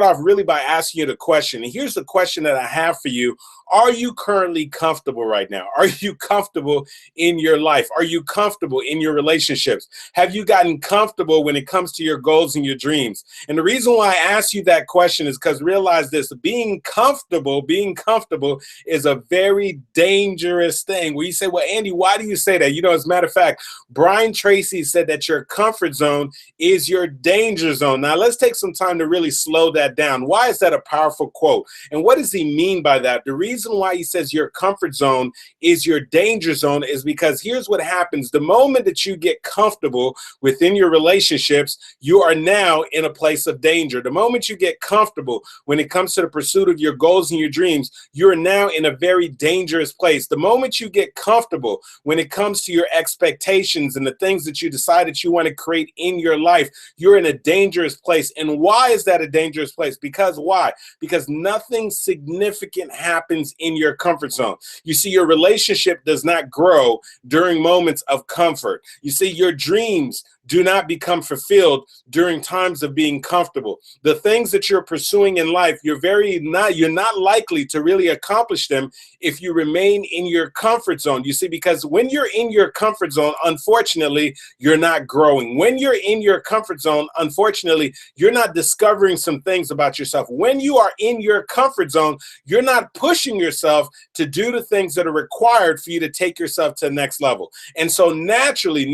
off really by asking you the question. And here's the question that I have for you. Are you currently comfortable right now? Are you comfortable in your life? Are you comfortable in your relationships? Have you gotten comfortable when it comes to your goals and your dreams? And the reason why I ask you that question is because realize this, being comfortable is a very dangerous thing. Where you say, well, Andy, why do you say that? You know, as a matter of fact, Brian Tracy said that your comfort zone is your danger zone. Now, let's take some time to really slow that down. Why is that a powerful quote? And what does he mean by that? The reason why he says your comfort zone is your danger zone is because here's what happens. The moment that you get comfortable within your relationships, you are now in a place of danger. The moment you get comfortable when it comes to the pursuit of your goals and your dreams, you're now in a very dangerous place. The moment you get comfortable when it comes to your expectations and the things that you decide that you want to create in your life, you're in a dangerous place. And why is that a dangerous place? Because why? Because nothing significant happens in your comfort zone. You see, your relationship does not grow during moments of comfort. You see, your dreams do not become fulfilled during times of being comfortable. The things that you're pursuing in life, you're not likely to really accomplish them if you remain in your comfort zone. You see, because when you're in your comfort zone, unfortunately, you're not growing. When you're in your comfort zone, unfortunately, you're not discovering some things about yourself. When you are in your comfort zone, you're not pushing yourself to do the things that are required for you to take yourself to the next level. And so naturally,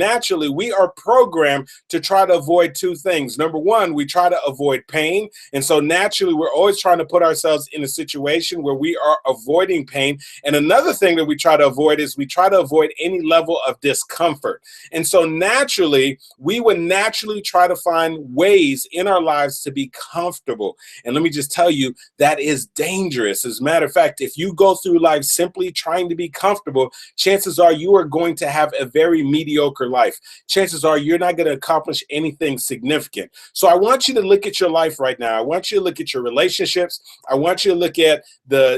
we are programmed to try to avoid two things. Number one, we try to avoid pain. And so naturally, we're always trying to put ourselves in a situation where we are avoiding pain. And another thing that we try to avoid is we try to avoid any level of discomfort. And so naturally, we would naturally try to find ways in our lives to be comfortable. And let me just tell you, that is dangerous. As a matter of fact, if you go through life simply trying to be comfortable, chances are you are going to have a very mediocre life. Chances are you're not going to accomplish anything significant. So I want you to look at your life right now. I want you to look at your relationships. I want you to look at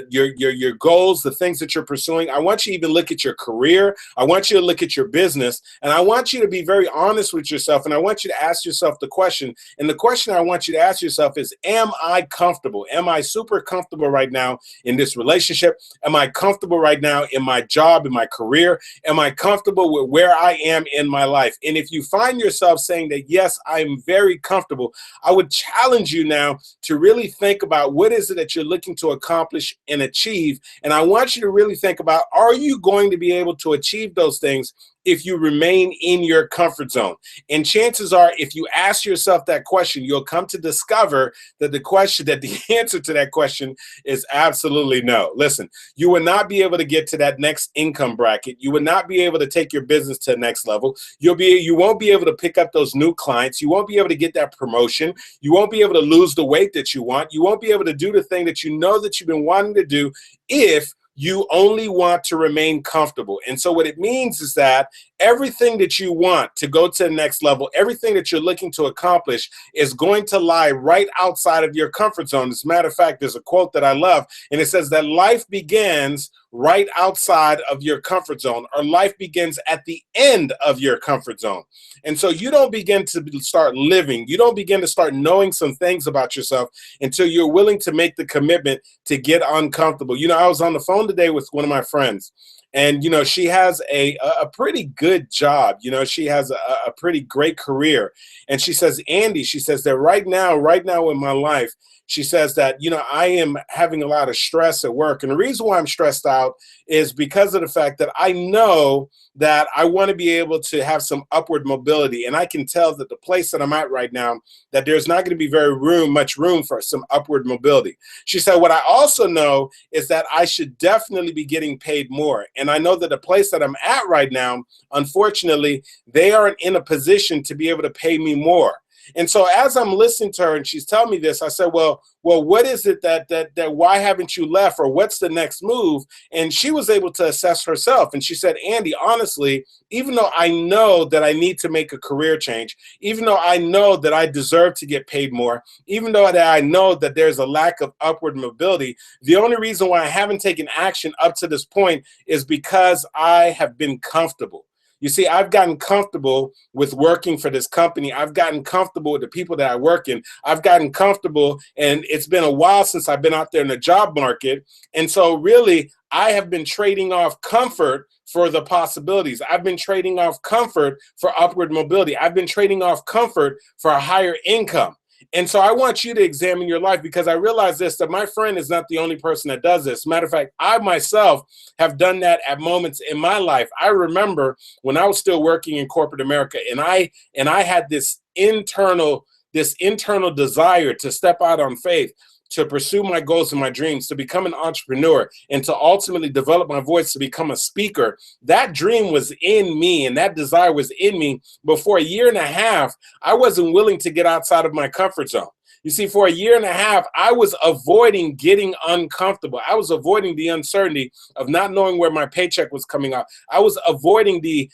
your goals, the things that you're pursuing. I want you to even look at your career. I want you to look at your business. And I want you to be very honest with yourself. And I want you to ask yourself the question. And the question I want you to ask yourself is, am I comfortable? Am I super comfortable right now in this relationship? Am I comfortable right now in my job, in my career? Am I comfortable with where I am in my life? And if you find yourself saying that, yes, I'm very comfortable, I would challenge you now to really think about what is it that you're looking to accomplish and achieve. And I want you to really think about, are you going to be able to achieve those things if you remain in your comfort zone? And chances are, if you ask yourself that question, you'll come to discover that the answer to that question is absolutely no. Listen, you will not be able to get to that next income bracket. You will not be able to take your business to the next level. You won't be able to pick up those new clients. You won't be able to get that promotion. You won't be able to lose the weight that you want. You won't be able to do the thing that you know that you've been wanting to do if you only want to remain comfortable. And so what it means is that everything that you want to go to the next level, everything that you're looking to accomplish is going to lie right outside of your comfort zone. As a matter of fact, there's a quote that I love, and it says that life begins right outside of your comfort zone, or life begins at the end of your comfort zone. And so you don't begin to start living. You don't begin to start knowing some things about yourself until you're willing to make the commitment to get uncomfortable. You know, I was on the phone today with one of my friends, and, you know, she has a pretty good job. You know, she has a pretty great career. And she says, Andy, she says that right now in my life, she says that, you know, I am having a lot of stress at work. And the reason why I'm stressed out is because of the fact that I know that I want to be able to have some upward mobility. And I can tell that the place that I'm at right now, that there's not going to be much room for some upward mobility. She said, what I also know is that I should definitely be getting paid more. And I know that the place that I'm at right now, unfortunately, they aren't in a position to be able to pay me more. And so as I'm listening to her and she's telling me this, I said, well, what is it that why haven't you left, or what's the next move? And she was able to assess herself. And she said, Andy, honestly, even though I know that I need to make a career change, even though I know that I deserve to get paid more, even though that I know that there's a lack of upward mobility, the only reason why I haven't taken action up to this point is because I have been comfortable. You see, I've gotten comfortable with working for this company. I've gotten comfortable with the people that I work in. I've gotten comfortable, and it's been a while since I've been out there in the job market. And so really, I have been trading off comfort for the possibilities. I've been trading off comfort for upward mobility. I've been trading off comfort for a higher income. And so I want you to examine your life, because I realize this, that my friend is not the only person that does this. Matter of fact, I myself have done that at moments in my life. I remember when I was still working in corporate America, and I had this internal desire to step out on faith, to pursue my goals and my dreams, to become an entrepreneur, and to ultimately develop my voice to become a speaker. That dream was in me, and that desire was in me. But for a year and a half, I wasn't willing to get outside of my comfort zone. You see, for a year and a half, I was avoiding getting uncomfortable. I was avoiding the uncertainty of not knowing where my paycheck was coming out. I was avoiding the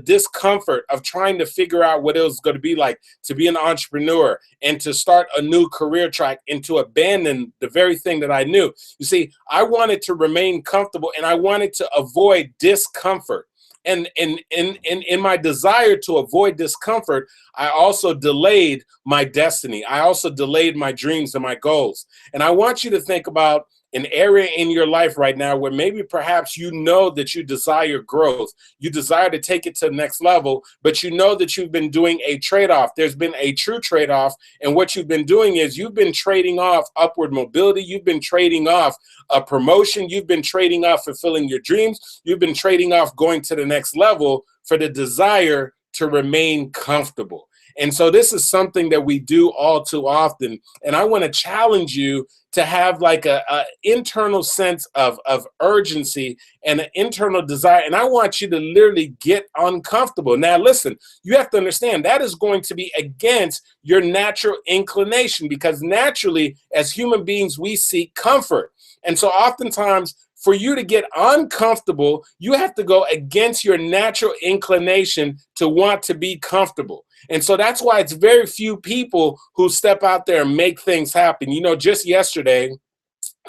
discomfort of trying to figure out what it was going to be like to be an entrepreneur and to start a new career track and to abandon the very thing that I knew. You see, I wanted to remain comfortable, and I wanted to avoid discomfort. And in my desire to avoid discomfort, I also delayed my destiny. I also delayed my dreams and my goals. And I want you to think about an area in your life right now where maybe perhaps you know that you desire growth. You desire to take it to the next level, but you know that you've been doing a trade-off. There's been a true trade-off. And what you've been doing is you've been trading off upward mobility. You've been trading off a promotion. You've been trading off fulfilling your dreams. You've been trading off going to the next level for the desire to remain comfortable. And so this is something that we do all too often. And I want to challenge you to have like a internal sense of urgency and an internal desire. And I want you to literally get uncomfortable. Now, listen, you have to understand that is going to be against your natural inclination, because naturally, as human beings, we seek comfort. And so oftentimes, for you to get uncomfortable, you have to go against your natural inclination to want to be comfortable. And so that's why it's very few people who step out there and make things happen. You know, just yesterday,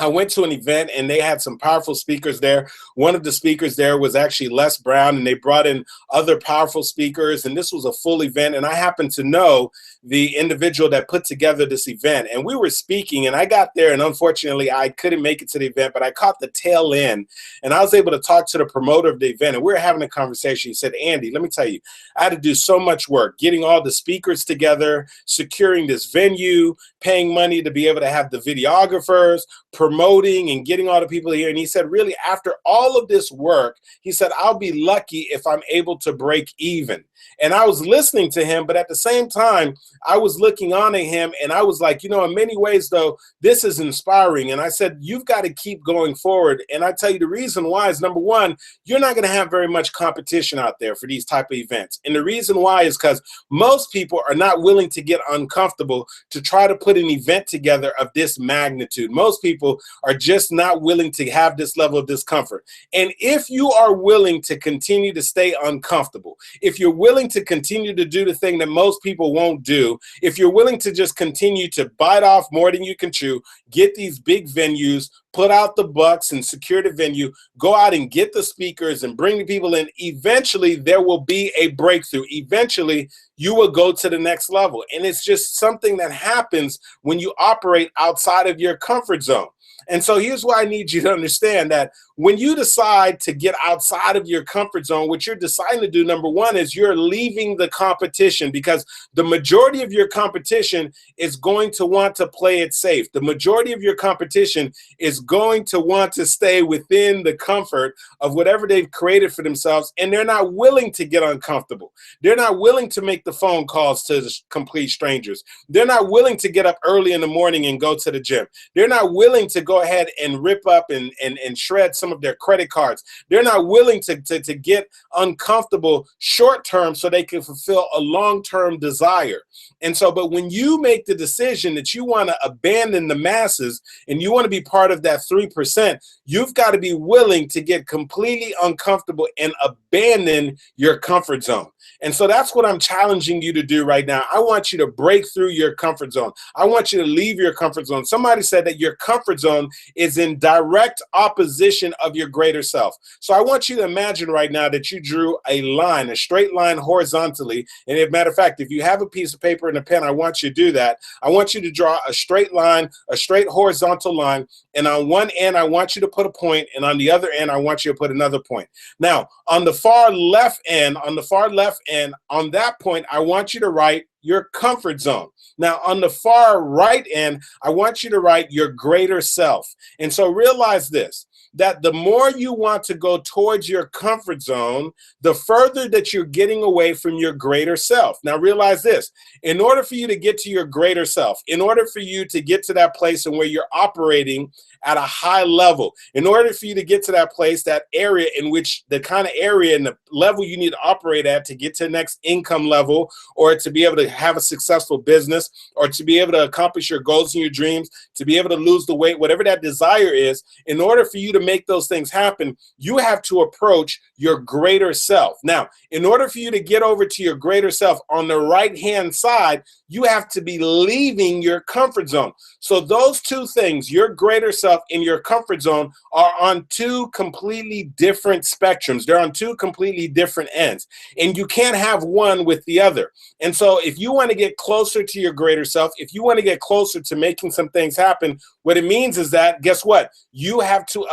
I went to an event and they had some powerful speakers there. One of the speakers there was actually Les Brown, and they brought in other powerful speakers, and this was a full event. And I happened to know the individual that put together this event, and we were speaking, and I got there, and unfortunately I couldn't make it to the event, but I caught the tail end, and I was able to talk to the promoter of the event, and we were having a conversation. He said, Andy, let me tell you, I had to do so much work getting all the speakers together, securing this venue, paying money to be able to have the videographers, promoting and getting all the people here. And he said, really, after all of this work, he said, I'll be lucky if I'm able to break even. And I was listening to him, but at the same time, I was looking on at him, and I was like, you know, in many ways, though, this is inspiring. And I said, you've got to keep going forward. And I tell you, the reason why is, number one, you're not going to have very much competition out there for these type of events. And the reason why is because most people are not willing to get uncomfortable to try to put an event together of this magnitude. Most people are just not willing to have this level of discomfort. And if you are willing to continue to stay uncomfortable, if you're willing to continue to do the thing that most people won't do, if you're willing to just continue to bite off more than you can chew, get these big venues, put out the bucks and secure the venue, go out and get the speakers and bring the people in, eventually there will be a breakthrough. Eventually you will go to the next level. And it's just something that happens when you operate outside of your comfort zone. And so here's what I need you to understand, that when you decide to get outside of your comfort zone, what you're deciding to do, number one, is you're leaving the competition, because the majority of your competition is going to want to play it safe. The majority of your competition is going to want to stay within the comfort of whatever they've created for themselves, and they're not willing to get uncomfortable. They're not willing to make the phone calls to complete strangers. They're not willing to get up early in the morning and go to the gym. They're not willing to go ahead and rip up and shred some of their credit cards. They're not willing to get uncomfortable short term so they can fulfill a long-term desire. And so, but when you make the decision that you want to abandon the masses and you want to be part of that 3%, you've got to be willing to get completely uncomfortable and abandon your comfort zone. And so that's what I'm challenging challenging you to do right now. I want you to break through your comfort zone. I want you to leave your comfort zone. Somebody said that your comfort zone is in direct opposition of your greater self. So I want you to imagine right now that you drew a line, a straight line horizontally. And as a matter of fact, if you have a piece of paper and a pen, I want you to do that. I want you to draw a straight line, a straight horizontal line. And on one end, I want you to put a point, and on the other end, I want you to put another point. Now, on the far left end, on that point, I want you to write your comfort zone. Now, on the far right end, I want you to write your greater self. And so realize this, that the more you want to go towards your comfort zone, the further that you're getting away from your greater self. Now, realize this, in order for you to get to your greater self, in order for you to get to that place in where you're operating at a high level, in order for you to get to that place, that area in which the kind of area and the level you need to operate at to get to the next income level, or to be able to have a successful business, or to be able to accomplish your goals and your dreams, to be able to lose the weight, whatever that desire is, in order for you to make those things happen, you have to approach your greater self. Now, in order for you to get over to your greater self on the right-hand side, you have to be leaving your comfort zone. So those two things, your greater self and your comfort zone, are on two completely different spectrums. They're on two completely different ends, and you can't have one with the other. And so if you want to get closer to your greater self, if you want to get closer to making some things happen, what it means is that, guess what? You have to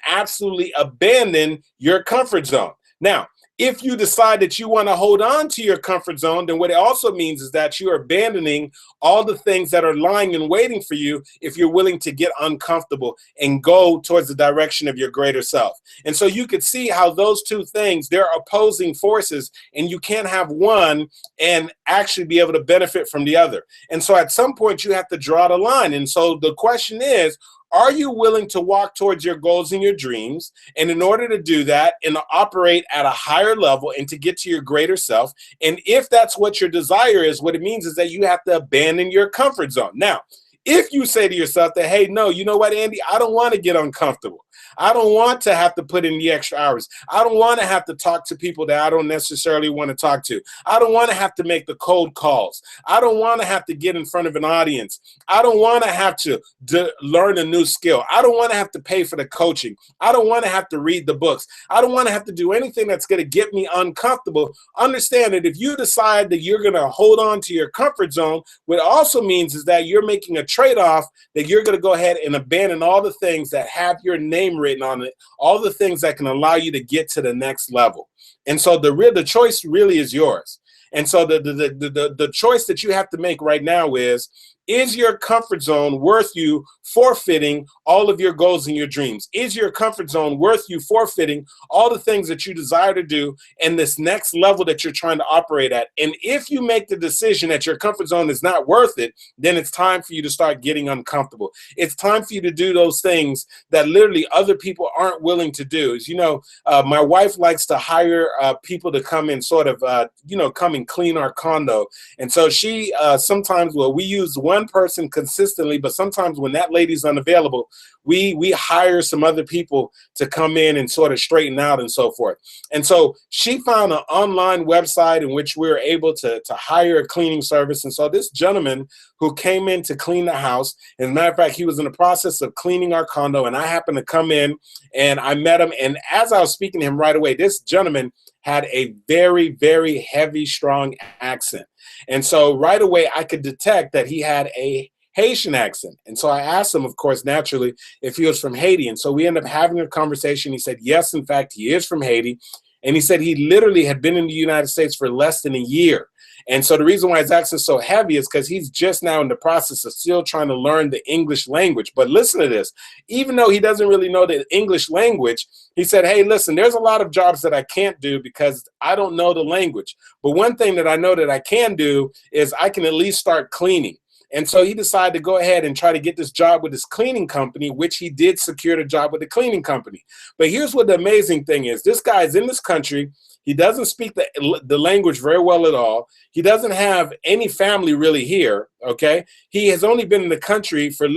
absolutely abandon your comfort zone. Now, if you decide that you want to hold on to your comfort zone, then what it also means is that you're abandoning all the things that are lying and waiting for you if you're willing to get uncomfortable and go towards the direction of your greater self. And so you could see how those two things, they're opposing forces, and you can't have one and actually be able to benefit from the other. And so at some point you have to draw the line. And so the question is, are you willing to walk towards your goals and your dreams? And in order to do that and to operate at a higher level and to get to your greater self, and if that's what your desire is, what it means is that you have to abandon your comfort zone. Now, if you say to yourself that, hey, no, you know what, Andy, I don't want to get uncomfortable. I don't want to have to put in the extra hours. I don't want to have to talk to people that I don't necessarily want to talk to. I don't want to have to make the cold calls. I don't want to have to get in front of an audience. I don't want to have to learn a new skill. I don't want to have to pay for the coaching. I don't want to have to read the books. I don't want to have to do anything that's going to get me uncomfortable. Understand that if you decide that you're going to hold on to your comfort zone, what it also means is that you're making a trade-off, that you're going to go ahead and abandon all the things that have your name written on it, all the things that can allow you to get to the next level. And so the choice really is yours. And so the choice that you have to make right now is your comfort zone worth you forfeiting all of your goals and your dreams? Is your comfort zone worth you forfeiting all the things that you desire to do and this next level that you're trying to operate at? And if you make the decision that your comfort zone is not worth it, then it's time for you to start getting uncomfortable. It's time for you to do those things that literally other people aren't willing to do. As you know, my wife likes to hire people to come and sort of, come and clean our condo. And so she sometimes, we use one person consistently, but sometimes when that lady's unavailable, we hire some other people to come in and sort of straighten out and so forth. And so she found an online website in which we were able to hire a cleaning service. And so this gentleman who came in to clean the house, as a matter of fact, he was in the process of cleaning our condo, and I happened to come in and I met him. And as I was speaking to him right away, this gentleman had a very, very heavy, strong accent. And so right away, I could detect that he had a Haitian accent. And so I asked him, of course, naturally, if he was from Haiti. And so we ended up having a conversation. He said, yes, in fact, he is from Haiti. And he said he literally had been in the United States for less than a year. And so the reason why his accent is so heavy is because he's just now in the process of still trying to learn the English language. But listen to this. Even though he doesn't really know the English language, he said, hey, listen, there's a lot of jobs that I can't do because I don't know the language. But one thing that I know that I can do is I can at least start cleaning. And so he decided to go ahead and try to get this job with this cleaning company, which he did secure the job with the cleaning company. But here's what the amazing thing is. This guy is in this country. He doesn't speak the language very well at all. He doesn't have any family really here, okay? He has only been in the country for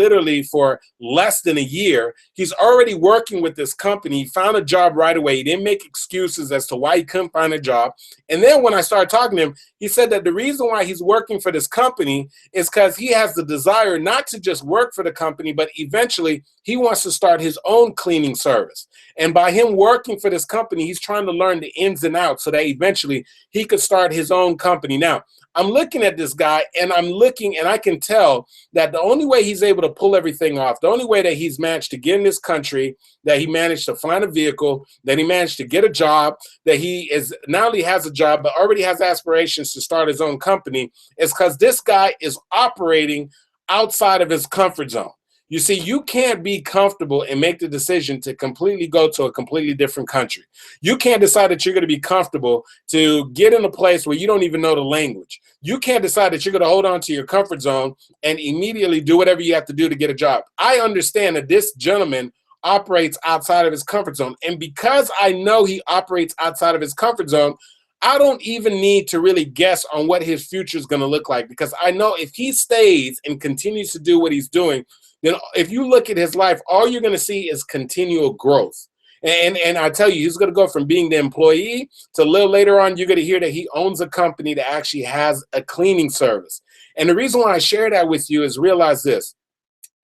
less than a year. He's already working with this company. He found a job right away. He didn't make excuses as to why he couldn't find a job. And then when I started talking to him, he said that the reason why he's working for this company is because he has the desire not to just work for the company, but eventually he wants to start his own cleaning service. And by him working for this company, he's trying to learn the ins and outs so that eventually he could start his own company. Now, I'm looking at this guy and I can tell that the only way he's able to pull everything off, the only way that he's managed to get in this country, that he managed to find a vehicle, that he managed to get a job, that he is not only has a job, but already has aspirations to start his own company, is because this guy is operating outside of his comfort zone. You see, you can't be comfortable and make the decision to completely go to a completely different country. You can't decide that you're going to be comfortable to get in a place where you don't even know the language. You can't decide that you're going to hold on to your comfort zone and immediately do whatever you have to do to get a job. I understand that this gentleman operates outside of his comfort zone. And because I know he operates outside of his comfort zone, I don't even need to really guess on what his future is going to look like, because I know if he stays and continues to do what he's doing, then if you look at his life, all you're going to see is continual growth. And I tell you, he's going to go from being the employee to a little later on, you're going to hear that he owns a company that actually has a cleaning service. And the reason why I share that with you is realize this,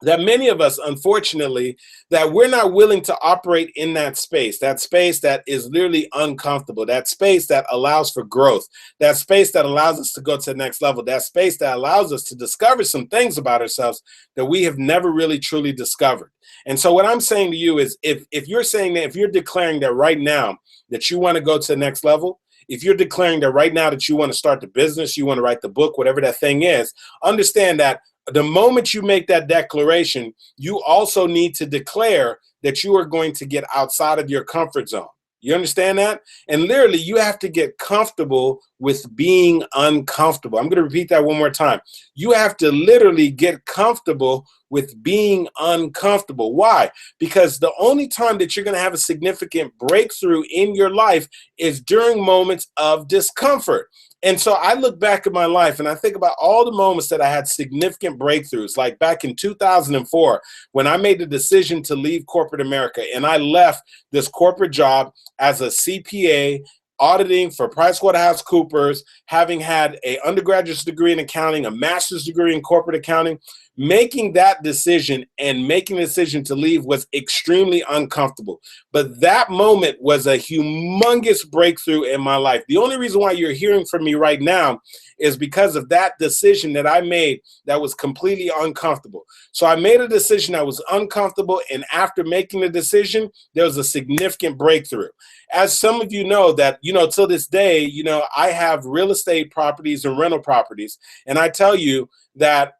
that many of us, unfortunately, that we're not willing to operate in that space that is literally uncomfortable, that space that allows for growth, that space that allows us to go to the next level, that space that allows us to discover some things about ourselves that we have never really truly discovered. And so what I'm saying to you is, if you're saying that, if you're declaring that right now that you want to go to the next level, if you're declaring that right now that you want to start the business, you want to write the book, whatever that thing is, understand that the moment you make that declaration, you also need to declare that you are going to get outside of your comfort zone. You understand that? And literally, you have to get comfortable with being uncomfortable. I'm going to repeat that one more time. You have to literally get comfortable with being uncomfortable. Why? Because the only time that you're going to have a significant breakthrough in your life is during moments of discomfort. And so I look back at my life and I think about all the moments that I had significant breakthroughs, like back in 2004, when I made the decision to leave corporate America and I left this corporate job as a CPA, auditing for PricewaterhouseCoopers, having had an undergraduate degree in accounting, a master's degree in corporate accounting. Making that decision and making the decision to leave was extremely uncomfortable. But that moment was a humongous breakthrough in my life. The only reason why you're hearing from me right now is because of that decision that I made that was completely uncomfortable. So I made a decision that was uncomfortable, and after making the decision, there was a significant breakthrough. As some of you know that, till this day, I have real estate properties and rental properties, and I tell you that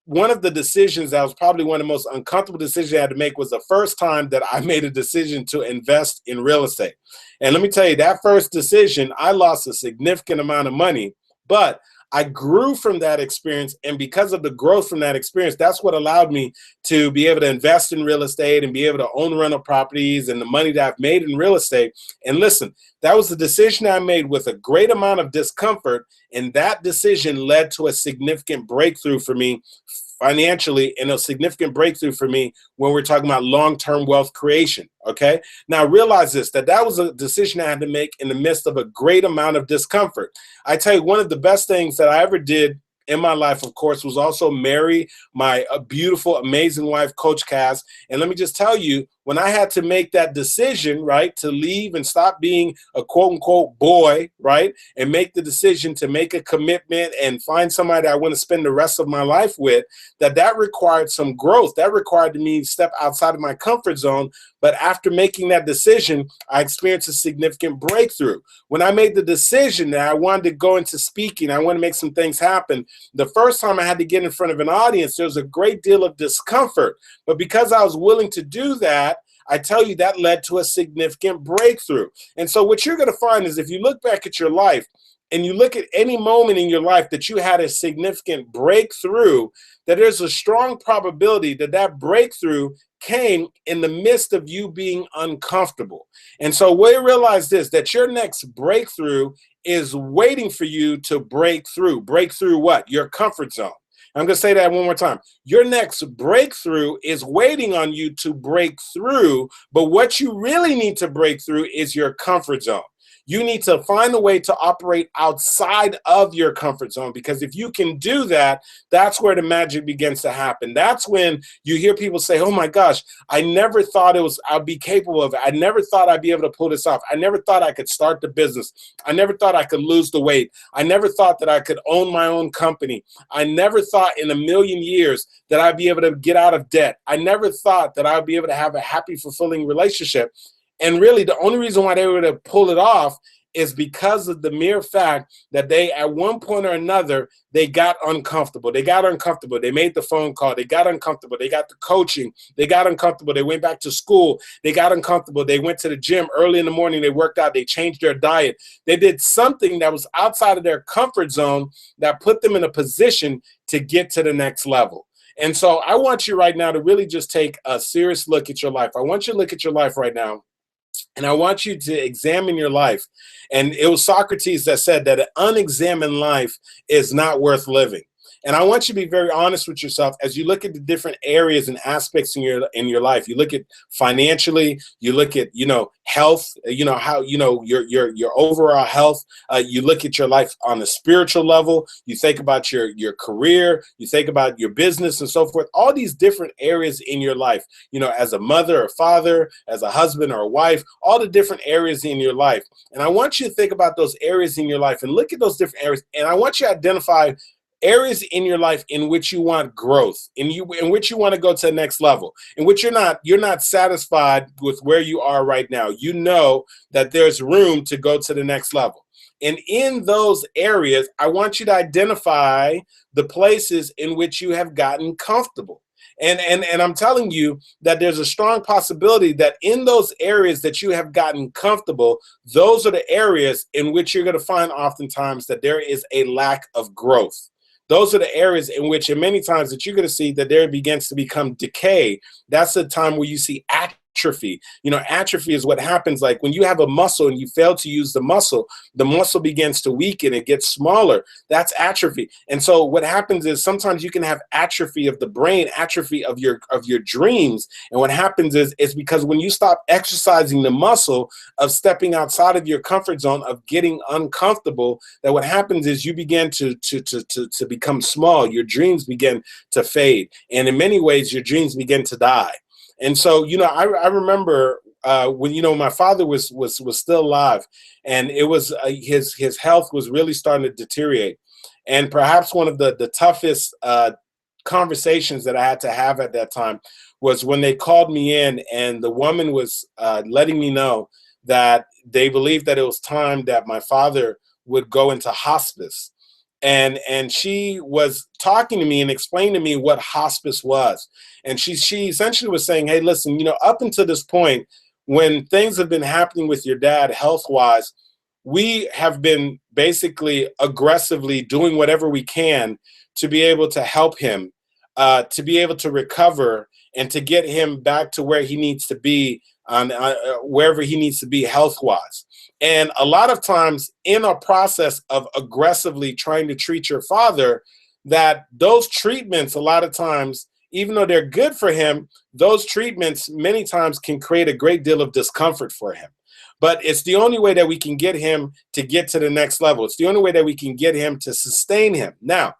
one of the decisions that was probably one of the most uncomfortable decisions I had to make was the first time that I made a decision to invest in real estate. And let me tell you, that first decision, I lost a significant amount of money, but I grew from that experience. And because of the growth from that experience, that's what allowed me to be able to invest in real estate and be able to own rental properties and the money that I've made in real estate. And listen, that was the decision I made with a great amount of discomfort. And that decision led to a significant breakthrough for me financially, and a significant breakthrough for me when we're talking about long-term wealth creation. Okay. Now realize this, that was a decision I had to make in the midst of a great amount of discomfort. I tell you, one of the best things that I ever did in my life, of course, was also marry my beautiful, amazing wife, Coach Cass. And let me just tell you, when I had to make that decision, right, to leave and stop being a quote unquote boy, right, and make the decision to make a commitment and find somebody that I want to spend the rest of my life with, that required some growth. That required me to step outside of my comfort zone. But after making that decision, I experienced a significant breakthrough. When I made the decision that I wanted to go into speaking, I want to make some things happen, the first time I had to get in front of an audience, there was a great deal of discomfort. But because I was willing to do that, I tell you, that led to a significant breakthrough. And so what you're going to find is if you look back at your life and you look at any moment in your life that you had a significant breakthrough, that there's a strong probability that that breakthrough came in the midst of you being uncomfortable. And so we realize this, that your next breakthrough is waiting for you to break through. Break through what? Your comfort zone. I'm going to say that one more time. Your next breakthrough is waiting on you to break through, but what you really need to break through is your comfort zone. You need to find a way to operate outside of your comfort zone, because if you can do that, that's where the magic begins to happen. That's when you hear people say, oh my gosh, I never thought I'd be capable of it. I never thought I'd be able to pull this off. I never thought I could start the business. I never thought I could lose the weight. I never thought that I could own my own company. I never thought in a million years that I'd be able to get out of debt. I never thought that I'd be able to have a happy, fulfilling relationship. And really, the only reason why they were able to pull it off is because of the mere fact that they, at one point or another, they got uncomfortable. They got uncomfortable. They made the phone call. They got uncomfortable. They got the coaching. They got uncomfortable. They went back to school. They got uncomfortable. They went to the gym early in the morning. They worked out. They changed their diet. They did something that was outside of their comfort zone that put them in a position to get to the next level. And so I want you right now to really just take a serious look at your life. I want you to look at your life right now. And I want you to examine your life. And it was Socrates that said that an unexamined life is not worth living. And I want you to be very honest with yourself as you look at the different areas and aspects in your life. You look at financially, you look at, health, how, your overall health. You look at your life on a spiritual level. You think about your career, you think about your business and so forth, all these different areas in your life, as a mother or father, as a husband or a wife, all the different areas in your life. And I want you to think about those areas in your life and look at those different areas. And I want you to identify areas in your life in which you want growth, in which you want to go to the next level, in which you're not satisfied with where you are right now. You know that there's room to go to the next level. And in those areas, I want you to identify the places in which you have gotten comfortable. And I'm telling you that there's a strong possibility that in those areas that you have gotten comfortable, those are the areas in which you're going to find oftentimes that there is a lack of growth. Those are the areas in which, and many times that you're going to see that there begins to become decay. That's the time where you see atrophy. Atrophy is what happens like when you have a muscle and you fail to use the muscle begins to weaken, it gets smaller. That's atrophy. And so what happens is sometimes you can have atrophy of the brain, atrophy of your dreams. And what happens is it's because when you stop exercising the muscle of stepping outside of your comfort zone, of getting uncomfortable, that what happens is you begin to become small. Your dreams begin to fade. And in many ways, your dreams begin to die. And so, I remember when, my father was still alive, and it was his health was really starting to deteriorate. And perhaps one of the toughest conversations that I had to have at that time was when they called me in, and the woman was letting me know that they believed that it was time that my father would go into hospice. And she was talking to me and explaining to me what hospice was. And she essentially was saying, hey, listen, up until this point, when things have been happening with your dad health-wise, we have been basically aggressively doing whatever we can to be able to help him, to be able to recover and to get him back to where he needs to be, wherever he needs to be health-wise. And a lot of times in a process of aggressively trying to treat your father, that those treatments, a lot of times, even though they're good for him, those treatments many times can create a great deal of discomfort for him. But it's the only way that we can get him to get to the next level. It's the only way that we can get him to sustain him. Now,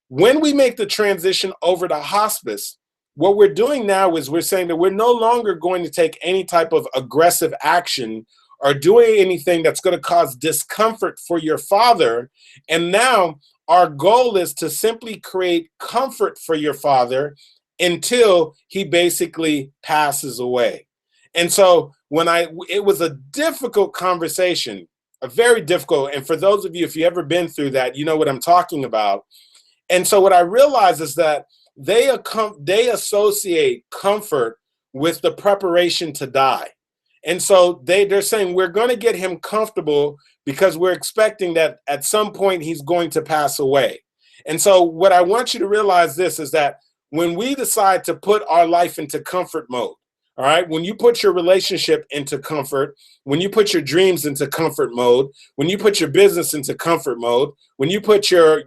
when we make the transition over to hospice, what we're doing now is we're saying that we're no longer going to take any type of aggressive action or doing anything that's going to cause discomfort for your father. And now our goal is to simply create comfort for your father until he basically passes away. And so it was a difficult conversation, a very difficult. And for those of you, if you've ever been through that, you know what I'm talking about. And so what I realized is that they associate comfort with the preparation to die. And so they're saying we're going to get him comfortable because we're expecting that at some point he's going to pass away. And so what I want you to realize this is that when we decide to put our life into comfort mode, all right, when you put your relationship into comfort, when you put your dreams into comfort mode, when you put your business into comfort mode, when you put your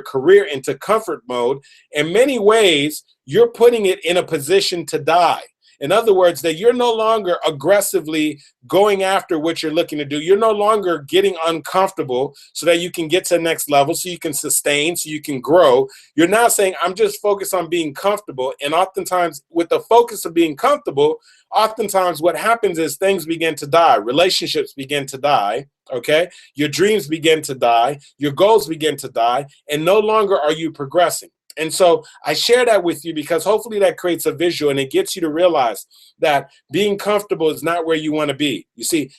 career into comfort mode, in many ways, you're putting it in a position to die. In other words, that you're no longer aggressively going after what you're looking to do. You're no longer getting uncomfortable so that you can get to the next level, so you can sustain, so you can grow. You're now saying, I'm just focused on being comfortable. And oftentimes, with the focus of being comfortable, oftentimes what happens is things begin to die. Relationships begin to die. Okay? Your dreams begin to die. Your goals begin to die. And no longer are you progressing. And so I share that with you because hopefully that creates a visual and it gets you to realize that being comfortable is not where you want to be. You see,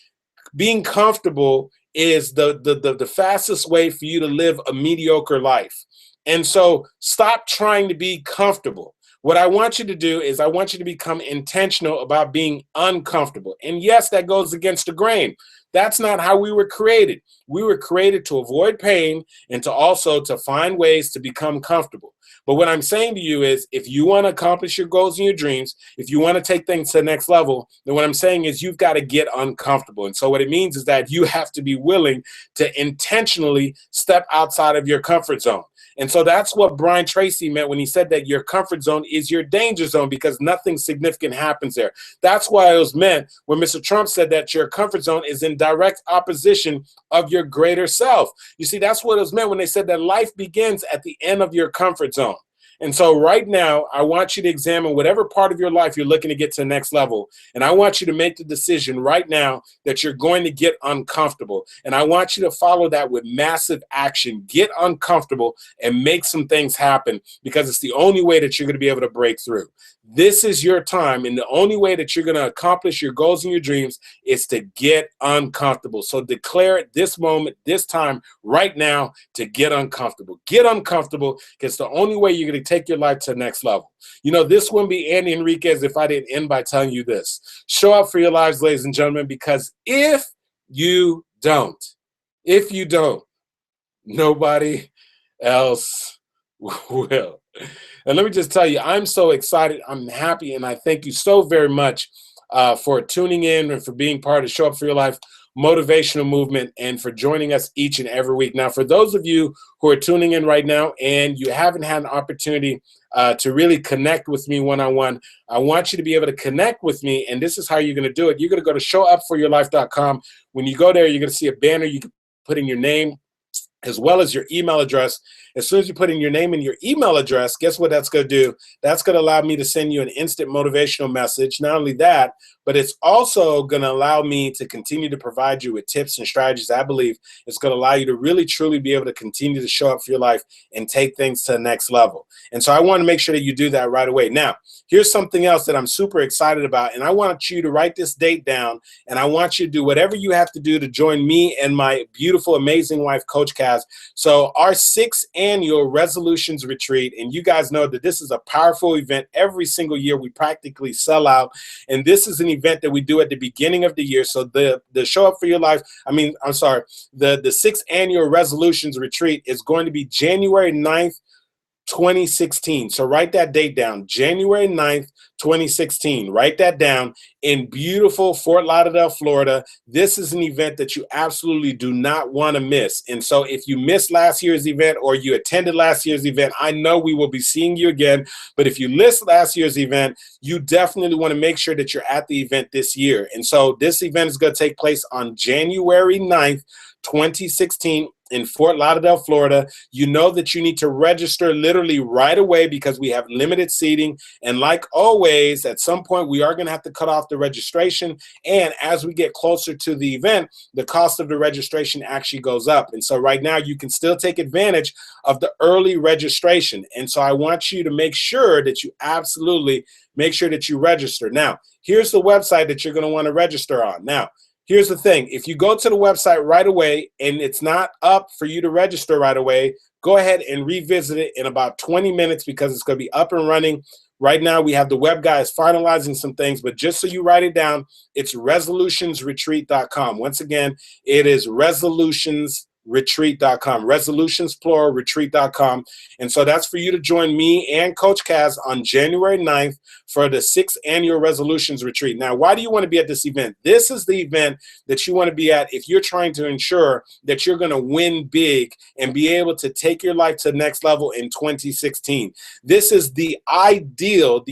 being comfortable is the fastest way for you to live a mediocre life. And so stop trying to be comfortable. What I want you to do is I want you to become intentional about being uncomfortable. And yes, that goes against the grain. That's not how we were created. We were created to avoid pain and to also to find ways to become comfortable. But what I'm saying to you is if you want to accomplish your goals and your dreams, if you want to take things to the next level, then what I'm saying is you've got to get uncomfortable. And so what it means is that you have to be willing to intentionally step outside of your comfort zone. And so that's what Brian Tracy meant when he said that your comfort zone is your danger zone because nothing significant happens there. That's why it was meant when Mr. Trump said that your comfort zone is in direct opposition of your greater self. You see, that's what it was meant when they said that life begins at the end of your comfort zone. And so right now, I want you to examine whatever part of your life you're looking to get to the next level. And I want you to make the decision right now that you're going to get uncomfortable. And I want you to follow that with massive action. Get uncomfortable and make some things happen because it's the only way that you're going to be able to break through. This is your time. And the only way that you're going to accomplish your goals and your dreams is to get uncomfortable. So declare it this moment, this time, right now to get uncomfortable. Get uncomfortable because it's the only way you're going to take your life to the next level. You know, this wouldn't be Andy Henriquez if I didn't end by telling you this. Show up for your lives, ladies and gentlemen, because if you don't, nobody else will. And let me just tell you, I'm so excited. I'm happy. And I thank you so very much for tuning in and for being part of Show Up for Your Life motivational movement and for joining us each and every week. Now, for those of you who are tuning in right now and you haven't had an opportunity to really connect with me one-on-one, I want you to be able to connect with me. And this is how you're going to do it. You're going to go to showupforyourlife.com. When you go there, you're going to see a banner. You can put in your name as well as your email address. As soon as you put in your name and your email address, guess what that's going to do? That's going to allow me to send you an instant motivational message. Not only that, but it's also going to allow me to continue to provide you with tips and strategies. I believe it's going to allow you to really, truly be able to continue to show up for your life and take things to the next level. And so I want to make sure that you do that right away. Now, here's something else that I'm super excited about. And I want you to write this date down. And I want you to do whatever you have to do to join me and my beautiful, amazing wife, Coach Kaz. So our 6th annual resolutions retreat. And you guys know that this is a powerful event. Every single year we practically sell out. And this is an event that we do at the beginning of the year. So the Show Up for Your Life, the 6th annual resolutions retreat is going to be January 9th, 2016. So write that date down, January 9th, 2016. Write that down in beautiful Fort Lauderdale, Florida. This is an event that you absolutely do not want to miss. And so if you missed last year's event or you attended last year's event, I know we will be seeing you again. But if you missed last year's event, you definitely want to make sure that you're at the event this year. And so this event is going to take place on January 9th, 2016 in Fort Lauderdale, Florida. You know that you need to register literally right away because we have limited seating. And like always, at some point, we are going to have to cut off the registration. And as we get closer to the event, the cost of the registration actually goes up. And so right now, you can still take advantage of the early registration. And so I want you to make sure that you absolutely make sure that you register. Now, here's the website that you're going to want to register on. Now, here's the thing. If you go to the website right away and it's not up for you to register right away, go ahead and revisit it in about 20 minutes because it's going to be up and running. Right now, we have the web guys finalizing some things, but just so you write it down, it's resolutionsretreat.com. Once again, it is resolutionsretreat.com. retreat.com. Resolutions, plural, retreat.com. And so that's for you to join me and Coach Kaz on January 9th for the 6th annual resolutions retreat. Now, why do you want to be at this event? This is the event that you want to be at if you're trying to ensure that you're going to win big and be able to take your life to the next level in 2016. This is the ideal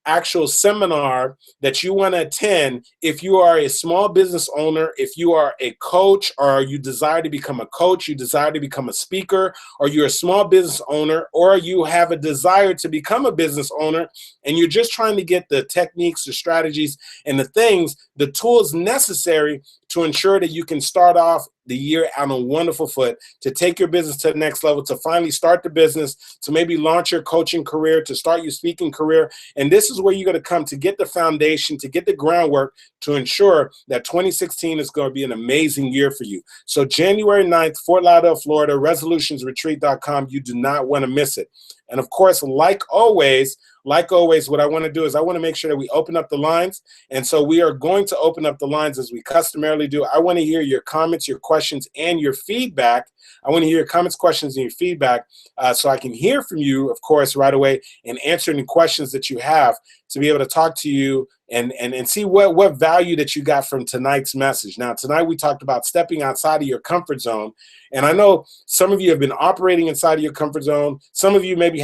actual seminar that you want to attend if you are a small business owner, if you are a coach, or you desire to become a coach, you desire to become a speaker, or you're a small business owner, or you have a desire to become a business owner, and you're just trying to get the techniques, the strategies, and the things, the tools necessary to ensure that you can start off the year on a wonderful foot, to take your business to the next level, to finally start the business, to maybe launch your coaching career, to start your speaking career. And this is where you're going to come to get the foundation, to get the groundwork, to ensure that 2016 is going to be an amazing year for you. So January 9th, Fort Lauderdale, Florida, resolutionsretreat.com. You do not want to miss it. And of course, like always, what I want to do is I want to make sure that we open up the lines. And so we are going to open up the lines as we customarily do. I want to hear your comments, your questions, and your feedback. I want to hear your comments, questions, and your feedback so I can hear from you, of course, right away and answer any questions that you have to be able to talk to you and see what value that you got from tonight's message. Now, tonight we talked about stepping outside of your comfort zone. And I know some of you have been operating inside of your comfort zone. Some of you maybe